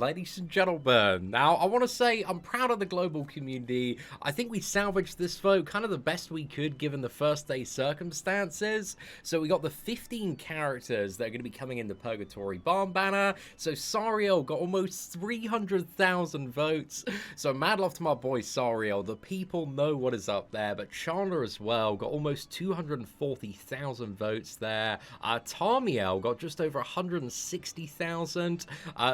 ladies and gentlemen. Now, I want to say I'm proud of the global community. I think we salvaged this vote kind of the best we could given the first day circumstances. So we got the 15 characters that are going to be coming in the Purgatory Ban banner. So Sariel got almost 300,000 votes. So mad love to my boy Sariel. The people know what is up there. But Chandler as well got almost 240,000 votes there. Tamiel got just over 160,000.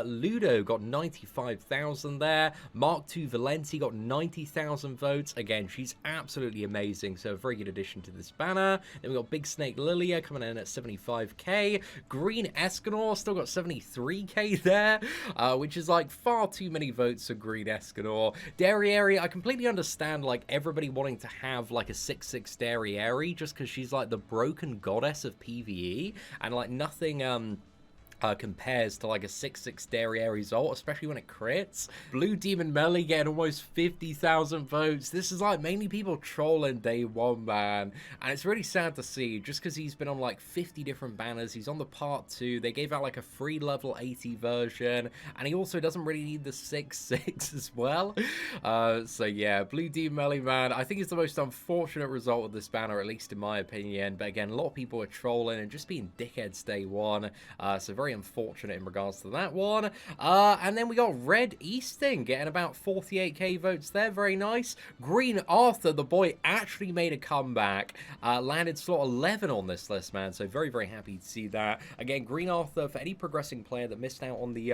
Ludo got 95,000 there. Mark II Valenti got 90,000 votes. Again, she's absolutely amazing, so a very good addition to this banner. Then we got Big Snake Lilia coming in at 75k. Green Escanor still got 73k there, which is like far too many votes for Green Escanor. Darieri, I completely understand like everybody wanting to have like a 6/6 Darieri just because she's like the broken goddess of PvE, and like nothing compares to like a 6/6 Darier result, especially when it crits. Blue Demon Melee getting almost 50,000 votes. This is like mainly people trolling day one, man. And it's really sad to see just because he's been on like 50 different banners. He's on the part 2. They gave out like a free level 80 version. And he also doesn't really need the 6/6 as well. So yeah, Blue Demon Melee, man. I think it's the most unfortunate result of this banner, at least in my opinion. But again, a lot of people are trolling and just being dickheads day one. So very unfortunate in regards to that one. And then we got Red Easting getting about 48k votes there. Very nice. Green Arthur, the boy, actually made a comeback. Landed slot 11 on this list, man. So very, very happy to see that. Again, Green Arthur, for any progressing player that missed out on the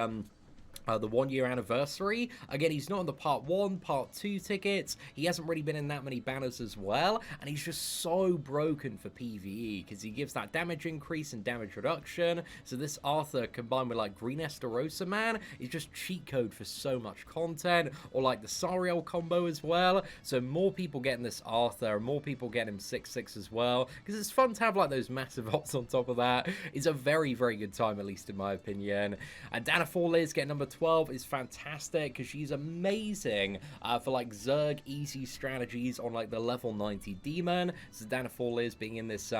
1 year anniversary. Again, he's not in the part 1, part 2 tickets. He hasn't really been in that many banners as well. And he's just so broken for PvE because he gives that damage increase and damage reduction. So this Arthur combined with like Green Esterosa, man, is just cheat code for so much content. Or like the Sariel combo as well. So more people getting this Arthur, more people getting him 6/6 as well. Because it's fun to have like those massive ults on top of that. It's a very, very good time, at least in my opinion. And Dana 4 Liz getting number 12 is fantastic because she's amazing for like Zerg easy strategies on like the level 90 demon. So Dana 4 Liz being in this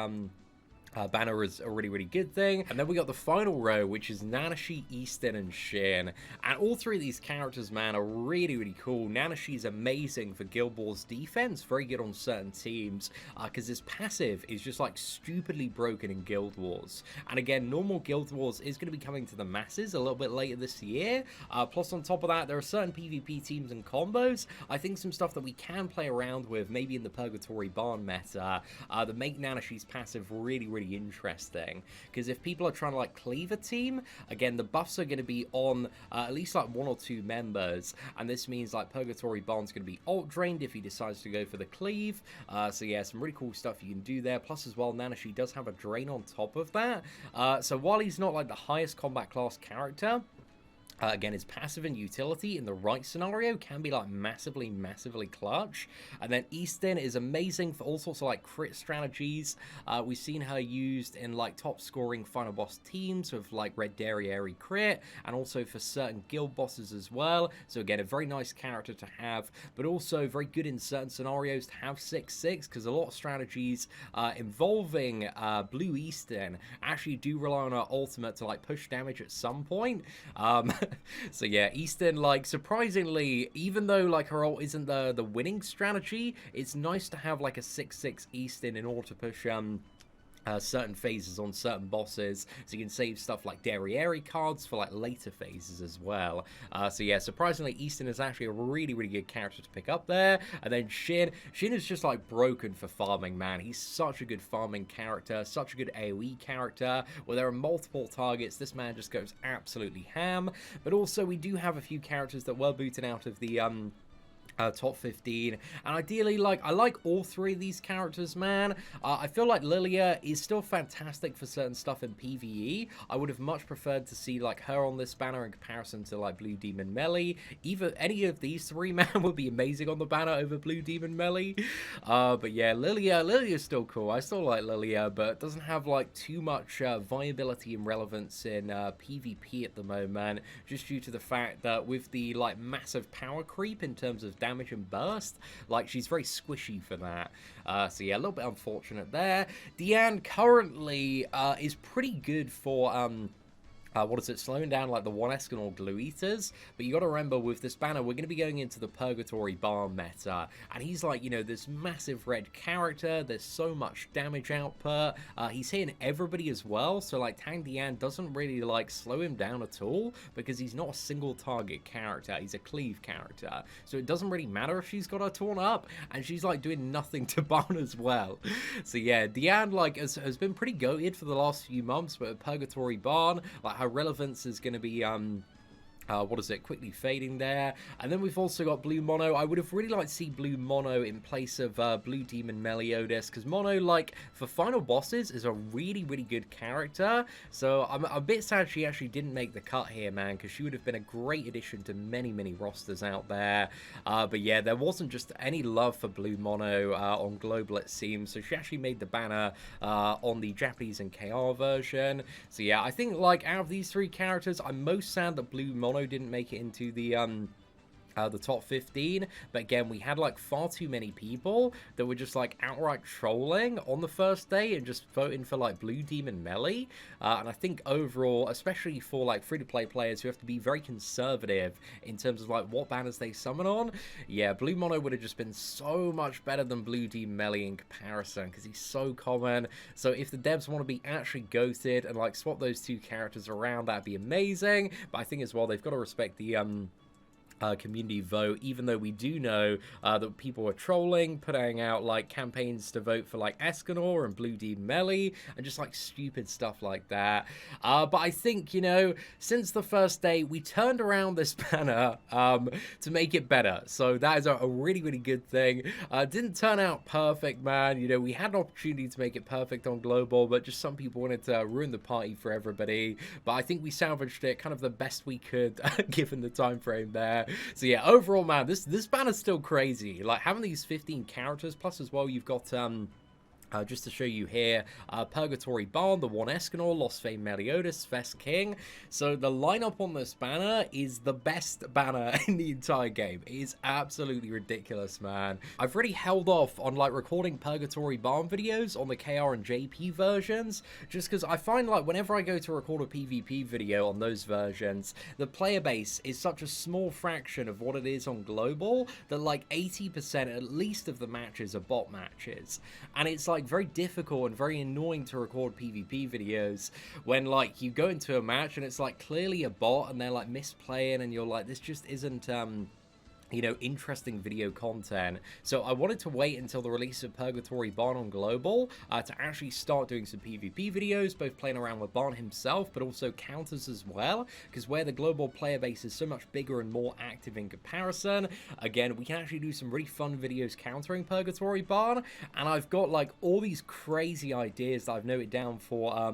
banner is a really, really good thing. And then we got the final row, which is Nanashi, Easton, and Shin. And all three of these characters, man, are really, really cool. Nanashi's amazing for Guild Wars defense, very good on certain teams, because his passive is just like stupidly broken in Guild Wars. And again, normal Guild Wars is going to be coming to the masses a little bit later this year. Plus, on top of that, there are certain PvP teams and combos. I think some stuff that we can play around with, maybe in the Purgatory Ban meta, that make Nanashi's passive really, really interesting, because if people are trying to like cleave a team, again, the buffs are going to be on at least like 1 or 2 members, and this means like Purgatory Ban's going to be alt drained if he decides to go for the cleave. So yeah, some really cool stuff you can do there. Plus as well, Nanashi does have a drain on top of that, so while he's not like the highest combat class character, again, his passive and utility in the right scenario can be like massively, massively clutch. And then Easton is amazing for all sorts of like crit strategies. We've seen her used in like top scoring final boss teams with like Red Darieri crit, and also for certain guild bosses as well. So again, a very nice character to have, but also very good in certain scenarios to have 6/6, because a lot of strategies involving Blue Easton actually do rely on her ultimate to like push damage at some point. So yeah, Easton, like, surprisingly, even though like her ult isn't the winning strategy, it's nice to have like a 6/6 Easton in order to push certain phases on certain bosses, so you can save stuff like Darieri cards for like later phases as well. So yeah, surprisingly, Easton is actually a really, really good character to pick up there. And then Shin is just like broken for farming, man. He's such a good farming character, such a good AoE character. Where there are multiple targets, this man just goes absolutely ham. But also, we do have a few characters that were booted out of the top 15, and ideally, like, I like all three of these characters, man. I feel like Lilia is still fantastic for certain stuff in PvE. I would have much preferred to see like her on this banner in comparison to like Blue Demon Melee. Either any of these three, man, would be amazing on the banner over Blue Demon Melee. But yeah, Lilia is still cool. I still like Lilia, but it doesn't have like too much viability and relevance in PvP at the moment, just due to the fact that with the like massive power creep in terms of damage and burst, like, she's very squishy for that. So yeah, a little bit unfortunate there. Deanne currently is pretty good for what is it, slowing down like the one Escanor glue eaters. But you got to remember, with this banner, we're going to be going into the Purgatory Ban meta, and he's like, you know, this massive red character. There's so much damage output. He's hitting everybody as well, so like Tang Dian doesn't really like slow him down at all, because he's not a single target character. He's a cleave character, so it doesn't really matter if she's got her torn up, and she's like doing nothing to Ban as well. So yeah, Dian like has been pretty goated for the last few months, but Purgatory Ban, like, her relevance is going to be what is it, quickly fading there. And then we've also got Blue Mono. I would have really liked to see Blue Mono in place of Blue Demon Meliodas, because Mono, like, for final bosses is a really, really good character. So I'm a bit sad she actually didn't make the cut here, man, because she would have been a great addition to many, many rosters out there. But yeah, there wasn't just any love for Blue Mono on Global, it seems. So she actually made the banner on the Japanese and KR version. So yeah, I think, like, out of these three characters, I'm most sad that Blue Mono didn't make it into the top 15, but again, we had like far too many people that were just like outright trolling on the first day and just voting for like Blue Demon Melee. And I think overall, especially for like free-to-play players who have to be very conservative in terms of like what banners they summon on, yeah, Blue Mono would have just been so much better than Blue Demon Melee in comparison, because he's so common. So if the devs want to be actually goated and like swap those two characters around, that'd be amazing. But I think as well, they've got to respect the community vote, even though we do know that people are trolling, putting out like campaigns to vote for like Escanor and Blue Demon Melee and just like stupid stuff like that. But I think, you know, since the first day, we turned around this banner to make it better. So that is a really, really good thing. Didn't turn out perfect, man. You know, we had an opportunity to make it perfect on Global, but just some people wanted to ruin the party for everybody. But I think we salvaged it kind of the best we could given the time frame there. So yeah, overall, man, this banner's still crazy. Like, having these 15 characters, plus as well, you've got just to show you here, Purgatory Ban, the one Escanor, Lost Fame Meliodas, Vest King. So the lineup on this banner is the best banner in the entire game. It is absolutely ridiculous, man. I've really held off on like recording Purgatory Ban videos on the KR and JP versions, just because I find like whenever I go to record a PvP video on those versions, the player base is such a small fraction of what it is on Global that like 80% at least of the matches are bot matches. And it's like very difficult and very annoying to record PvP videos when like you go into a match and it's like clearly a bot and they're like misplaying and you're like, this just isn't you know, interesting video content. So I wanted to wait until the release of Purgatory Ban on Global to actually start doing some PvP videos, both playing around with Ban himself, but also counters as well, because where the global player base is so much bigger and more active in comparison, again, we can actually do some really fun videos countering Purgatory Ban, and I've got like all these crazy ideas that I've noted down for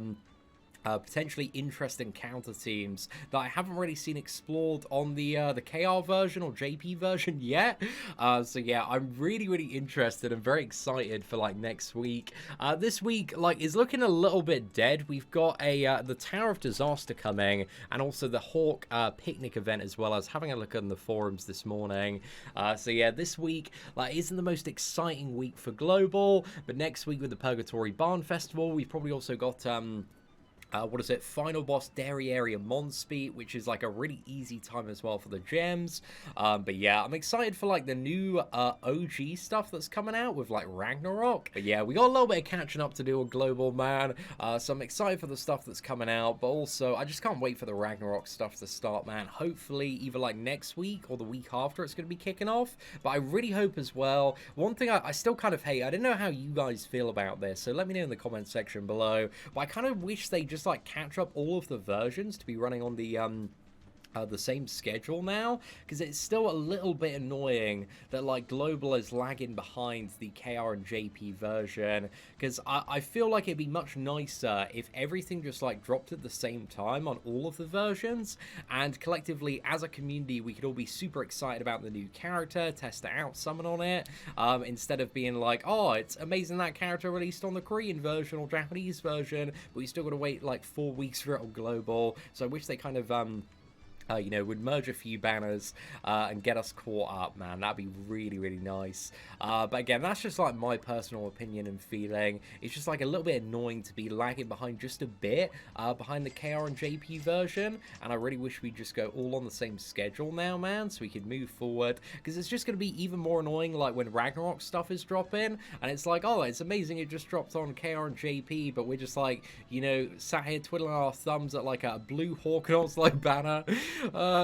potentially interesting counter teams that I haven't really seen explored on the KR version or JP version yet. So yeah, I'm really, really interested and very excited for like next week. This week like is looking a little bit dead. We've got a the Tower of Disaster coming, and also the Hawk picnic event as well. I was having a look on the forums this morning. So yeah, this week like isn't the most exciting week for Global, but next week with the Purgatory Ban Festival, we've probably also got what is it? Final boss Dairy Area Monspeed, which is like a really easy time as well for the gems. But yeah, I'm excited for like the new OG stuff that's coming out with like Ragnarok. But yeah, we got a little bit of catching up to do on Global, man. So I'm excited for the stuff that's coming out, but also I just can't wait for the Ragnarok stuff to start, man. Hopefully either like next week or the week after it's going to be kicking off. But I really hope as well. One thing I still kind of hate, I don't know how you guys feel about this, so let me know in the comment section below. But I kind of wish they just like catch up all of the versions to be running on the same schedule now, because it's still a little bit annoying that like Global is lagging behind the KR and JP version, because I feel like it'd be much nicer if everything just like dropped at the same time on all of the versions, and collectively as a community we could all be super excited about the new character, test it out, summon on it, instead of being like, oh, it's amazing that character released on the Korean version or Japanese version, but we still got to wait like 4 weeks for it on Global. So I wish they kind of you know, would merge a few banners and get us caught up, man. That'd be really, really nice. But again, that's just like my personal opinion and feeling. It's just like a little bit annoying to be lagging behind just a bit behind the KR and JP version, and I really wish we'd just go all on the same schedule now, man, so we could move forward, because it's just going to be even more annoying like when Ragnarok stuff is dropping, and it's like, oh, it's amazing it just dropped on KR and JP, but we're just like, you know, sat here twiddling our thumbs at like a blue Hawknots like banner.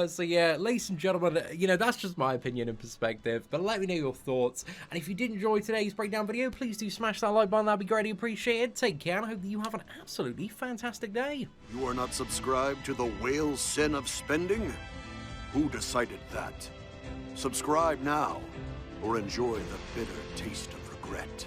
So yeah, ladies and gentlemen, you know, that's just my opinion and perspective, but let me know your thoughts. And if you did enjoy today's breakdown video, please do smash that like button. That'd be greatly appreciated. Take care, and I hope that you have an absolutely fantastic day. You are not subscribed to the whale sin of spending? Who decided that? Subscribe now, or enjoy the bitter taste of regret.